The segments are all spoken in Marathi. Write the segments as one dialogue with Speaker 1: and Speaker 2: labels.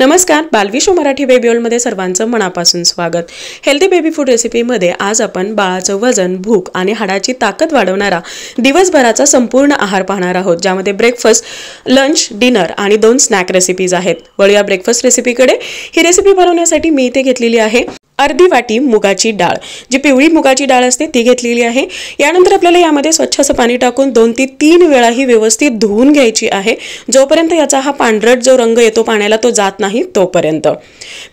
Speaker 1: नमस्कार, बालविश्व मराठी बेबी वर्ल्डमध्ये सर्वांचं मनापासून स्वागत। हेल्दी बेबी फूड रेसिपीमध्ये आज आपण बाळाचं वजन, भूक आणि हाडाची ताकद वाढवणारा दिवसभराचा संपूर्ण आहार पाहणार आहोत, ज्यामध्ये ब्रेकफास्ट, लंच, डिनर आणि 2 स्नॅक रेसिपीज आहेत। वळूया ब्रेकफास्ट रेसिपीकडे। ही रेसिपी बनवण्यासाठी मी इथे घेतलेली आहे अर्धी वाटी मुगाची डाळ, जी पिवळी मुगाची डाळ असते ती घेतलेली आहे। यानंतर आपल्याला यामध्ये स्वच्छ असं पाणी टाकून 2 ते 3 वेळा ही व्यवस्थित धुवून घ्यायची आहे, जोपर्यंत याचा हा पांढरट जो रंग येतो पाण्याला तो जात नाही तोपर्यंत।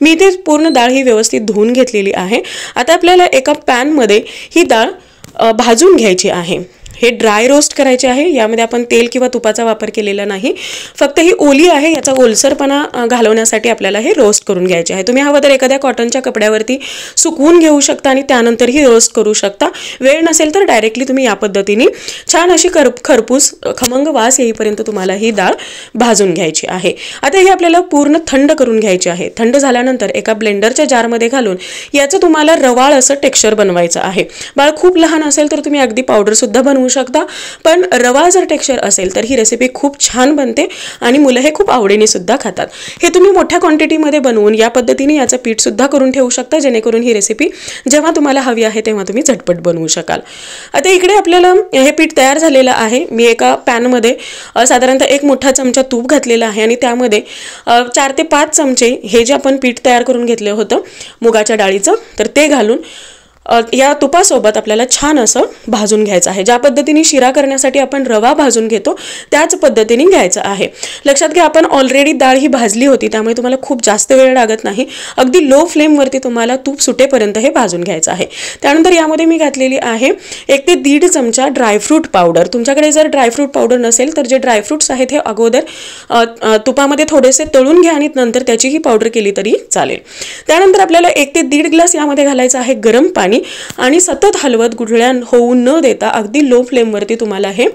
Speaker 1: मी इथे पूर्ण डाळ ही व्यवस्थित धुवून घेतलेली आहे। आता आपल्याला एका पॅन मध्ये ही डाळ भाजून घ्यायची आहे। हे ड्राय रोस्ट करायचे आहे, यामध्ये आपण तेल किंवा तुपाचा वापर केलेला नाही, फक्त ही ओली आहे, याचा ओलसरपणा घालवण्यासाठी आपल्याला हे रोस्ट करून घ्यायचे आहे। तुम्ही हवं तर एखाद्या कॉटनच्या कपड्यावरती सुकवून घेऊ शकता आणि त्यानंतर ही रोस्ट करू शकता। वेळ नसेल तर डायरेक्टली तुम्ही या पद्धतीने छान अशी खरपूस खमंग वास येईपर्यंत तुम्हाला ही डाळ भाजून घ्यायची आहे। आता हे आपल्याला पूर्ण थंड करून घ्यायचे आहे। थंड झाल्यानंतर एका ब्लेंडरच्या जारमध्ये घालून याचं तुम्हाला रवाळ असं टेक्स्चर बनवायचं आहे। बाळ खूप लहान असेल तर तुम्ही अगदी पावडर सुद्धा बनवू शकता, पण रवा जर टेक्स्चर असेल तर ही रेसिपी खूप छान बनते आणि मुलं हे खूप आवडीने सुद्धा खातात। हे तुम्ही मोठ्या क्वांटिटीमध्ये बनवून या पद्धतीने याचं पीठ सुद्धा करून ठेवू शकता, जेणेकरून ही रेसिपी जेव्हा तुम्हाला हवी आहे तेव्हा तुम्ही झटपट बनवू शकाल। आता इकडे आपल्याला हे पीठ तयार झालेलं आहे। मी एका पॅन मध्ये साधारणतः 1 मोठा चमचा तूप घातलेला आहे आणि त्यामध्ये 4 ते 5 चमचे हे जे आपण पीठ तयार करून घेतलं होतं मुगाच्या डाळीचं, तर ते घालून या तुपासोबत आपल्याला छान असं भाजून घ्यायचं आहे। ज्या पद्धतीने शिरा करण्यासाठी आपण रवा भाजून घेतो त्याच पद्धतीने घ्यायचं आहे। लक्षात घ्या, आपण ऑलरेडी डाळ ही भाजली होती, त्यामुळे तुम्हाला खूप जास्त वेळ लागत नाही। अगदी लो फ्लेम वरती तुम्हाला तूप सुटेपर्यंत हे भाजून घ्यायचं आहे। त्यानंतर यामध्ये मी घातलेली आहे 1 ते 1.5 चमचा ड्रायफ्रूट पावडर। तुमच्याकडे जर ड्रायफ्रूट पावडर नसेल तर जे ड्रायफ्रूट्स आहेत हे अगोदर तुपामध्ये थोडेसे तळून घ्या आणि नंतर त्याची ही पावडर केली तरी चालेल। त्यानंतर आपल्याला 1 ते 1.5 ग्लास यामध्ये घालायचं आहे गरम पाणी आणि सतत हलवत गुठळ्या होऊ न देता अगदी लो फ्लेम वरती तुम्हाला हे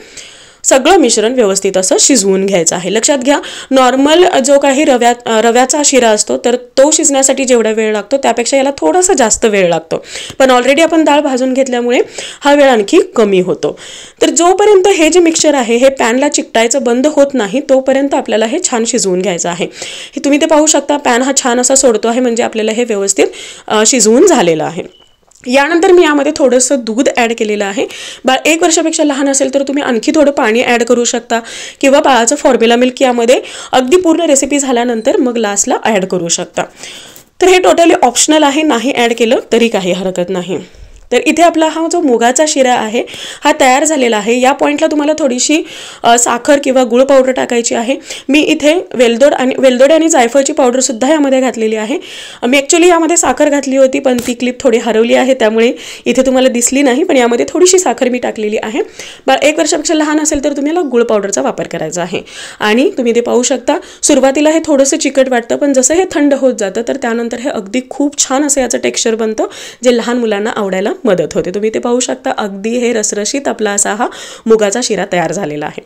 Speaker 1: सगळं मिश्रण व्यवस्थित असं शिजवून घ्यायचं आहे। लक्षात घ्या, नॉर्मल जो काही रव्याचा शिरा असतो तर तो शिजण्यासाठी जेवढा वेळ लागतो त्यापेक्षा याला थोडासा जास्त वेळ लागतो, पण ऑलरेडी आपण डाळ भाजून घेतल्यामुळे हा वेळ आणखी कमी होतो। तर जोपर्यंत हे जे मिक्सचर आहे हे पॅनला चिकटायचं बंद होत नाही तोपर्यंत आपल्याला हे छान शिजवून घ्यायचं आहे। हे तुम्ही ते पाहू शकता, पॅन हा छान असा सोडतो आहे, म्हणजे आपल्याला हे व्यवस्थित शिजवून झालेलं आहे। यानंतर मी यामध्ये थोडंसं दूध ॲड केलेलं आहे। बाळ 1 वर्षापेक्षा लहान असेल तर तुम्ही आणखी थोडं पाणी ॲड करू शकता, किंवा बाळाचं फॉर्म्युला मिल्क यामध्ये अगदी पूर्ण रेसिपी झाल्यानंतर मग लास्टला ॲड करू शकता। तर हे टोटली ऑप्शनल आहे, नाही ॲड केलं तरी काही हरकत नाही। तर इथे आपला हा जो मुगाचा शिरा आहे हा तयार झालेला आहे। या पॉइंटला तुम्हाला थोडीशी साखर किंवा गुळ पावडर टाकायची आहे। मी इथे वेलदोडे आणि जायफळची पावडर सुद्धा यामध्ये घातलेली आहे। मी ॲक्च्युली यामध्ये साखर घातली होती, पण ती क्लिप थोडी हरवली आहे त्यामुळे इथे तुम्हाला दिसली नाही, पण यामध्ये थोडीशी साखर मी टाकलेली आहे। बाळ 1 वर्षापेक्षा लहान असेल तर तुम्हाला गुळ पावडरचा वापर करायचा आहे। आणि तुम्ही ते पाहू शकता, सुरुवातीला हे थोडंसं चिकट वाटतं, पण जसं हे थंड होत जातं तर त्यानंतर हे अगदी खूप छान असं याचं टेक्स्चर बनतं, जे लहान मुलांना आवडायला मदत होते। तुम्ही ते पाहू शकता, अगदी हे रसरशीत आपला असा हा मुगाचा शिरा तयार झालेला आहे।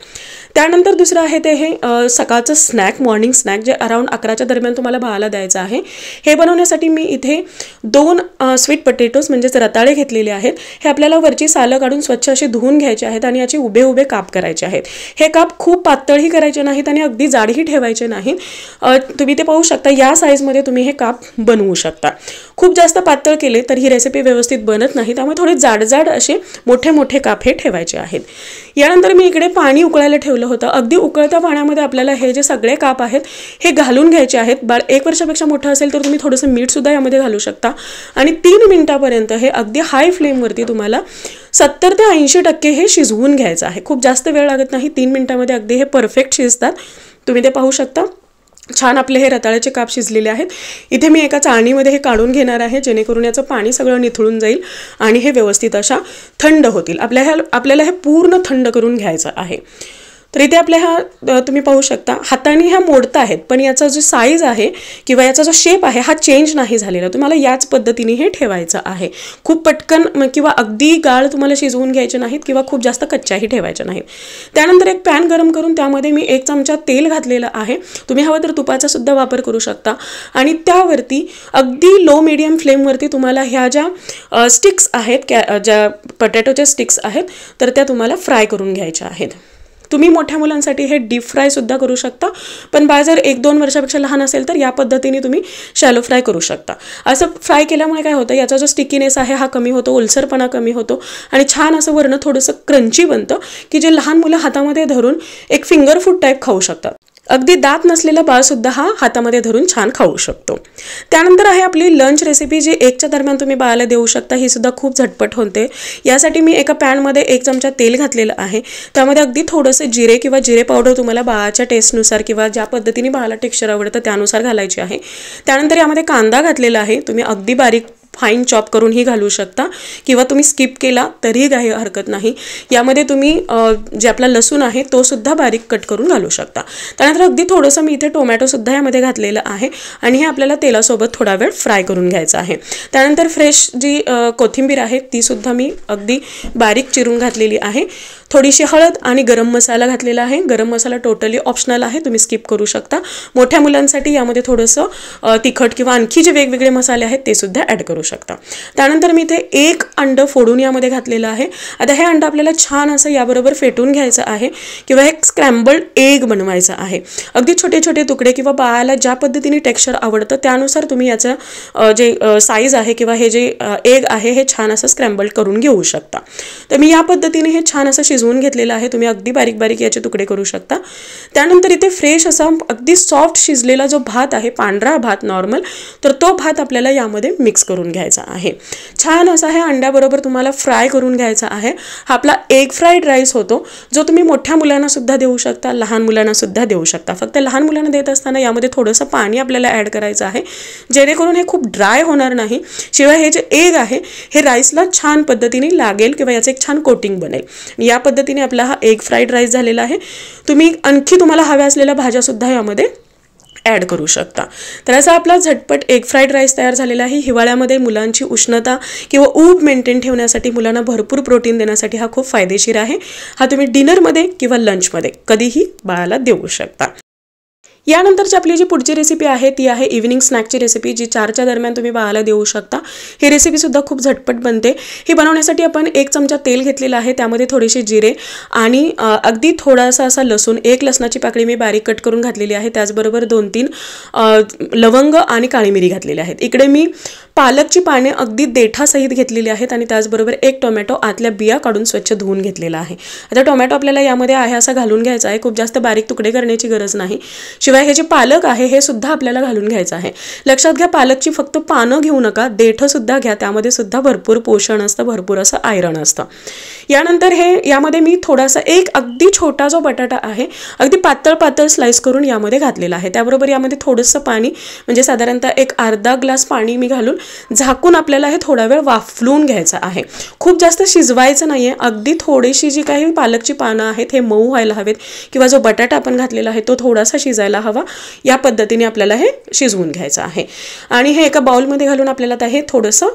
Speaker 1: त्यानंतर दुसरं आहे ते हे सकाळचं स्नॅक, मॉर्निंग स्नॅक, जे अराउंड 11च्या दरम्यान तुम्हाला बाळाला द्यायचं आहे। हे बनवण्यासाठी मी इथे 2 स्वीट पोटॅटोज म्हणजेच रताळे घेतलेले आहेत। हे आपल्याला वरची सालं काढून स्वच्छ अशी धुवून घ्यायचे आहेत आणि याचे उभे उभे काप करायचे आहेत। हे काप खूप पातळही करायचे नाहीत आणि अगदी जाडही ठेवायचे नाहीत। तुम्ही ते पाहू शकता, या साईजमध्ये तुम्ही हे काप बनवू शकता। खूप जास्त पातळ केले तर ही रेसिपी व्यवस्थित बनत नाही, त्यामुळे थोडे जाड असे मोठे मोठे काप हे ठेवायचे आहेत। यानंतर मी इकडे पाणी उकळायला ठेवलं होतं। अगदी उकळत्या पाण्यामध्ये आपल्याला हे जे सगळे काप आहेत हे घालून घ्यायचे आहेत। बाळ 1 वर्षापेक्षा मोठं असेल तर तुम्ही थोडंसं मीठ सुद्धा यामध्ये घालू शकता आणि 3 मिनिटापर्यंत हे अगदी हाय फ्लेमवरती तुम्हाला 70 ते 80% हे शिजवून घ्यायचं आहे। खूप जास्त वेळ लागत नाही, 3 मिनिटांमध्ये अगदी हे परफेक्ट शिजतात। तुम्ही ते पाहू शकता, छान आपले हे रताळ्याचे काप शिजलेले आहेत। इथे मी एका चाळणीमध्ये हे काढून घेणार आहे, जेणेकरून याचं पाणी सगळं निथळून जाईल आणि हे व्यवस्थित अशा थंड होतील। आपल्याला हे पूर्ण थंड करून घ्यायचं आहे। तर इथे आपल्या हा तुम्ही पाहू शकता, हाताने ह्या मोडता आहेत, पण याचा जो साईज आहे किंवा याचा जो शेप आहे हा चेंज नाही झालेला। तुम्हाला याच पद्धतीने हे ठेवायचं आहे। खूप पटकन किंवा अगदी गाळ तुम्हाला शिजवून घ्यायचे नाहीत किंवा खूप जास्त कच्च्याही ठेवायच्या नाहीत। त्यानंतर एक पॅन गरम करून त्यामध्ये मी 1 चमचा तेल घातलेलं आहे। तुम्ही हवं तर तुपाचा सुद्धा वापर करू शकता आणि त्यावरती अगदी लो मीडियम फ्लेमवरती तुम्हाला ह्या ज्या स्टिक्स आहेत, ज्या पोटॅटोच्या स्टिक्स आहेत, तर त्या तुम्हाला फ्राय करून घ्यायच्या आहेत। तुम्ही मोठ्या मुलांसाठी हे डीप फ्राय सुद्धा करू शकता, पण बाळ जर 1-2 वर्षापेक्षा लहान असेल तर या पद्धतीने तुम्ही शॅलो फ्राय करू शकता. असं फ्राय केल्यामुळे काय होतं, याचा जो स्टिकीनेस आहे हा कमी होतो, ओलसरपणा कमी होतो आणि छान असं वर्ण थोडंसं क्रंची बनतं की जे लहान मुलं हातामध्ये धरून एक फिंगर फूड टाईप खाऊ शकतात. अगदी दात नसलेला बाळसुद्धा हा हातामध्ये धरून छान खाऊ शकतो. त्यानंतर आहे आपली लंच रेसिपी, जी 1च्या दरम्यान तुम्ही बाळाला देऊ शकता. ही सुद्धा खूप झटपट होते. यासाठी मी एका पॅनमध्ये 1 चमचा तेल घातलेलं आहे. त्यामध्ये अगदी थोडंसं जिरे किंवा जिरे पावडर तुम्हाला बाळाच्या टेस्टनुसार किंवा ज्या पद्धतीने बाळाला टेक्स्चर आवडतं त्यानुसार घालायची आहे. त्यानंतर यामध्ये कांदा घातलेला आहे. तुम्ही अगदी बारीक फाईन चॉप करूनही घालू शकता किंवा तुम्ही स्किप केला तरीही काही हरकत नाही. यामध्ये तुम्ही जे आपला लसूण आहे तो सुद्धा बारीक कट करून घालू शकता. त्यानंतर अगदी थोडंसं मी इथे टोमॅटोसुद्धा यामध्ये घातलेलं आहे आणि हे आपल्याला तेलासोबत थोडा वेळ फ्राय करून घ्यायचं आहे. त्यानंतर फ्रेश जी कोथिंबीर आहे तीसुद्धा मी अगदी बारीक चिरून घातलेली आहे. थोडीशी हळद आणि गरम मसाला घातलेला आहे. गरम मसाला टोटली ऑप्शनल आहे, तुम्ही स्किप करू शकता. मोठ्या मुलांसाठी यामध्ये थोडंसं तिखट किंवा आणखी जे वेगवेगळे मसाले आहेत ते सुद्धा ॲड करू शकता. त्यानंतर मी इथे 1 अंड फोडून यामध्ये घातलेलं आहे. आता हे अंड आपल्याला छान असं याबरोबर फेटून घ्यायचं आहे किंवा एक स्क्रॅम्बल्ड एग बनवायचं आहे. अगदी छोटे छोटे तुकडे किंवा बाळाला ज्या पद्धतीने टेक्स्चर आवडतं त्यानुसार तुम्ही याचं जे साईज आहे किंवा हे जे एग आहे हे छान असं स्क्रॅम्बल्ड करून घेऊ शकता. तर मी या पद्धतीने हे छान असं शिजवून घेतलेलं आहे. तुम्ही अगदी बारीक बारीक याचे तुकडे करू शकता. त्यानंतर इथे फ्रेश असा अगदी सॉफ्ट शिजलेला जो भात आहे, पांढरा भात नॉर्मल, तर तो भात आपल्याला यामध्ये मिक्स करून घ्यायचा आहे. छान असा हे अंड्याबरोबर तुम्हाला फ्राय करून घ्यायचा आहे. हा आपला एग फ्राईड राईस होतो, जो तुम्ही मोठ्या मुलांना सुद्धा देऊ शकता, लहान मुलांना सुद्धा देऊ शकता. फक्त लहान मुलांना देत असताना यामध्ये थोडंसं पाणी आपल्याला ॲड करायचं आहे, जेणेकरून हे खूप ड्राय होणार नाही. शिवाय हे जे एग आहे हे राईसला छान पद्धतीने लागेल किंवा याचं एक छान कोटिंग बनेल. या पद्धतीने आपला हा एग फ्राईड राईस झालेला आहे. तुम्ही आणखी तुम्हाला हव्या असलेल्या भाज्यासुद्धा यामध्ये ॲड करू शकता. तर असा आपला झटपट एग फ्राईड राईस तयार झालेला आहे. हिवाळ्यामध्ये मुलांची उष्णता किंवा ऊब मेंटेन ठेवण्यासाठी, मुलांना भरपूर प्रोटीन देण्यासाठी हा खूप फायदेशीर आहे. हा तुम्ही डिनरमध्ये किंवा लंचमध्ये कधीही बाळाला देऊ शकता. यानंतरची आपली जी पुढची रेसिपी आहे ती आहे इव्हिनिंग स्नॅकची रेसिपी, जी 4च्या दरम्यान तुम्ही बाळाला देऊ शकता. ही रेसिपीसुद्धा खूप झटपट बनते. ही बनवण्यासाठी आपण 1 चमचा तेल घेतलेलं आहे. त्यामध्ये थोडेसे जिरे आणि अगदी थोडासा असा लसूण, 1 लसणाची पाकळी मी बारीक कट करून घातलेली आहे. त्याचबरोबर 2-3 लवंग आणि काळी मिरी घातलेली आहेत. इकडे मी पालकची पाने अगदी देठासहित घेतलेली आहेत आणि त्याचबरोबर 1 टोमॅटो आतल्या बिया काढून स्वच्छ धुवून घेतलेला आहे. आता टोमॅटो आपल्याला यामध्ये आहे असा घालून घ्यायचा आहे. खूप जास्त बारीक तुकडे करण्याची गरज नाही. शिवाय हे जे पालक आहे हे सुद्धा आपल्याला घालून घ्यायचं आहे. लक्षात घ्या, पालकची फक्त पानं घेऊ नका, देठ सुद्धा घ्या. त्यामध्ये सुद्धा भरपूर पोषण असतं, भरपूर असं आयरन असतं. यानंतर यामध्ये मी थोडासा एक अगदी छोटा जो बटाटा आहे अगदी पातळ पातळ स्लाइस करून यामध्ये घातलेला आहे. त्याबरोबर यामध्ये थोडंसं पाणी, म्हणजे साधारणतः एक अर्धा ग्लास पाणी मी घालून झाकून आपल्याला हे थोडा वेळ वाफलून घ्यायचं आहे. खूप जास्त शिजवायचं नाहीये. अगदी थोडीशी जी काही पालकची पानं आहेत हे मऊ व्हायला हवेत किंवा जो बटाटा आपण घातलेला आहे तो थोडासा शिजायला हवा. या पद्धतीने आपल्याला हे शिजवून घ्यायचं आहे आणि हे एका बाउलमध्ये घालून आपल्याला आता हे थोडंसं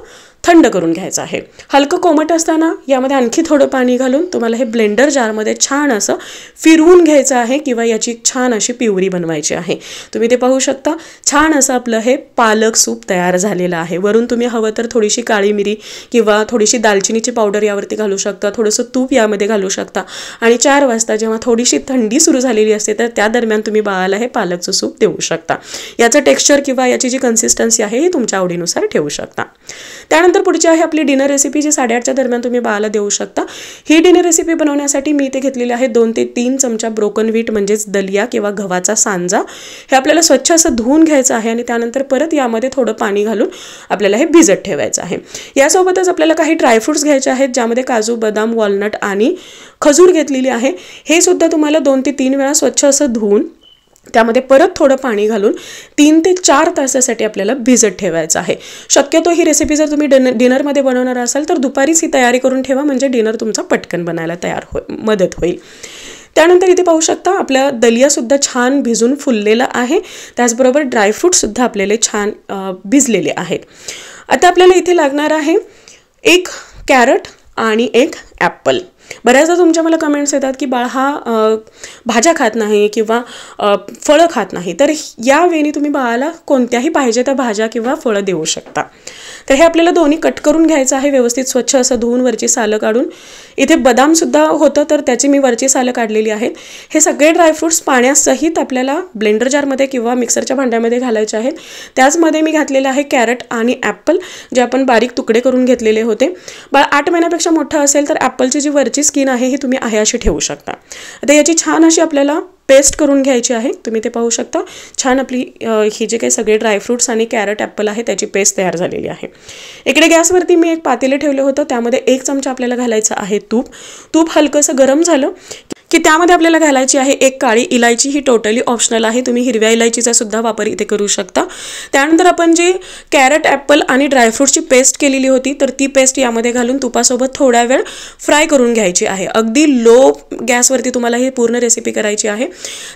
Speaker 1: थंड करून घ्यायचं आहे. हलकं कोमट असताना यामध्ये आणखी थोडं पाणी घालून तुम्हाला हे ब्लेंडर जारमध्ये छान असं फिरवून घ्यायचं आहे किंवा याची छान अशी प्युरी बनवायची आहे. तुम्ही ते पाहू शकता. छान असं आपलं हे पालक सूप तयार झालेलं आहे. वरून तुम्ही हवं तर थोडीशी काळी मिरी किंवा थोडीशी दालचिनीची पावडर यावरती घालू शकता, थोडंसं तूप यामध्ये घालू शकता आणि 4 वाजता जेव्हा थोडीशी थंडी सुरू झालेली असते तर त्या दरम्यान तुम्ही बाळाला हे पालकचं सूप देऊ शकता. याचं टेक्स्चर किंवा याची जी कन्सिस्टन्सी आहे ही तुमच्या आवडीनुसार ठेवू शकता. त्यानंतर पुढची आहे आपली डिनर रेसिपी, जी 8:30च्या दरम्यान तुम्ही बाळाला देऊ शकता. ही डिनर रेसिपी बनवण्यासाठी मी इथे घेतलेली आहे 2 ते 3 चमचा ब्रोकन व्हीट म्हणजेच दलिया किंवा गव्हाचा सांजा. हे आपल्याला स्वच्छ असं धुवून घ्यायचं आहे आणि त्यानंतर परत यामध्ये थोडं पाणी घालून आपल्याला हे भिजत ठेवायचं आहे. यासोबतच आपल्याला काही ड्रायफ्रुट्स घ्यायचे आहेत, ज्यामध्ये काजू, बदाम, वॉलनट आणि खजूर घेतलेली आहे. हे सुद्धा तुम्हाला 2 ते 3 वेळा स्वच्छ असं धुवून त्यामध्ये परत थोडं पाणी घालून 3 ते 4 तासासाठी आपल्याला भिजत ठेवायचं आहे. शक्यतो ही रेसिपी जर तुम्ही डिनरमध्ये बनवणार असाल तर दुपारीच ही तयारी करून ठेवा, म्हणजे डिनर तुमचा पटकन बनायला मदत होईल. त्यानंतर इथे पाहू शकता आपल्या दलियासुद्धा छान भिजून फुललेला आहे. त्याचबरोबर ड्रायफ्रूटसुद्धा आपल्याला छान भिजलेले आहेत. आता आपल्याला इथे लागणार आहे 1 कॅरट आणि 1 ॲपल. बऱ्याचदा तुमच्या मला कमेंट्स येतात की बाळ हा भाज्या खात नाही किंवा फळं खात नाही, तर या वेळी तुम्ही बाळाला कोणत्याही पाहिजे त्या भाज्या किंवा फळं देऊ शकता. तर हे आपल्याला दोन्ही कट करून घ्यायचं आहे, व्यवस्थित स्वच्छ असं धुवून वरची सालं काढून. इथे बदामसुद्धा होतं तर त्याची मी वरची सालं काढलेली आहेत. हे सगळे ड्रायफ्रूट्स पाण्यासहित आपल्याला ब्लेंडर जारमध्ये किंवा मिक्सरच्या भांड्यामध्ये घालायचे आहेत. त्याचमध्ये मी घातलेलं आहे कॅरट आणि ॲपल, जे आपण बारीक तुकडे करून घेतलेले होते. बाळ 8 महिन्यापेक्षा मोठं असेल तर ॲपलची जी वरची स्किन आहे ही तुम्ही आहे अशी ठेवू शकता. आता याची छान अशी आपल्याला पेस्ट करून घ्यायची आहे. तुम्ही ते पाहू शकता. छान आपली ही जे काही सगळे ड्रायफ्रूट्स आणि कॅरट ॲपल आहे त्याची पेस्ट तयार झालेली आहे. इकडे गॅसवरती मी एक पातेले ठेवलं होतं, त्यामध्ये 1 चमचा आपल्याला घालायचं आहे तूप. तूप हलकंसं गरम झालं की त्यामध्ये आपल्याला घालायची आहे 1 काळी इलायची. ही टोटली ऑप्शनल आहे, तुम्ही हिरव्या इलायचीचा सुद्धा वापर इथे करू शकता. त्यानंतर आपण जी कॅरट ॲपल आणि ड्रायफ्रूटची पेस्ट केलेली होती तर ती पेस्ट यामध्ये घालून तुपासोबत थोड्या वेळ फ्राय करून घ्यायची आहे. अगदी लो गॅसवरती तुम्हाला ही पूर्ण रेसिपी करायची आहे.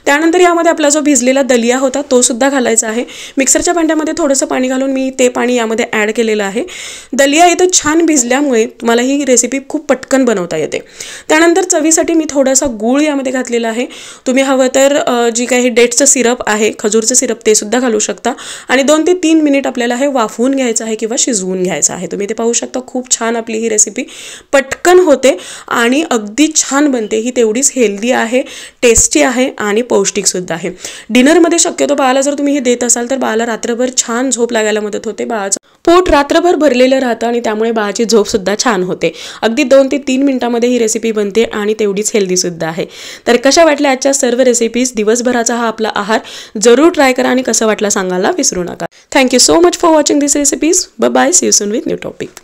Speaker 1: त्यानंतर यामध्ये आपला जो भिजलेला दलिया होता तो सुद्धा घालायचा आहे. मिक्सरच्या भांड्यामध्ये थोडंसं पाणी घालून मी ते पाणी यामध्ये ॲड केलेलं आहे. दलिया इथं छान भिजल्यामुळे तुम्हाला ही रेसिपी खूप पटकन बनवता येते. त्यानंतर चवीसाठी मी थोडासा गूळ यामध्ये घातलेला आहे. तुम्ही हवं तर जी काही डेट्सचं सिरप आहे, खजूरचं सिरप, ते सुद्धा घालू शकता. आणि 2 ते 3 मिनिट आपल्याला हे वाफवून घ्यायचं आहे किंवा शिजवून घ्यायचं आहे. तुम्ही ते पाहू शकता. खूप छान आपली ही रेसिपी पटकन होते आणि अगदी छान बनते. ही तेवढीच हेल्दी आहे, टेस्टी आहे आणि पौष्टिकसुद्धा आहे. डिनरमध्ये शक्यतो बाळाला जर तुम्ही हे देत असाल तर बाळाला रात्रभर छान झोप लागायला मदत होते. बाळाचं पोट रात्रभर भरलेलं राहतं आणि त्यामुळे बाळाची झोपसुद्धा छान होते. अगदी 2 ते 3 मिनिटामध्ये ही रेसिपी बनते आणि तेवढीच हेल्दीसुद्धा आहे. तर कशा वाटल्या आजच्या सर्व रेसिपीज? दिवसभराचा हा आपला आहार जरूर ट्राय करा आणि कसं वाटलं सांगायला विसरू नका. Thank you so much for watching this recipes. Bye bye. See you soon with new topic.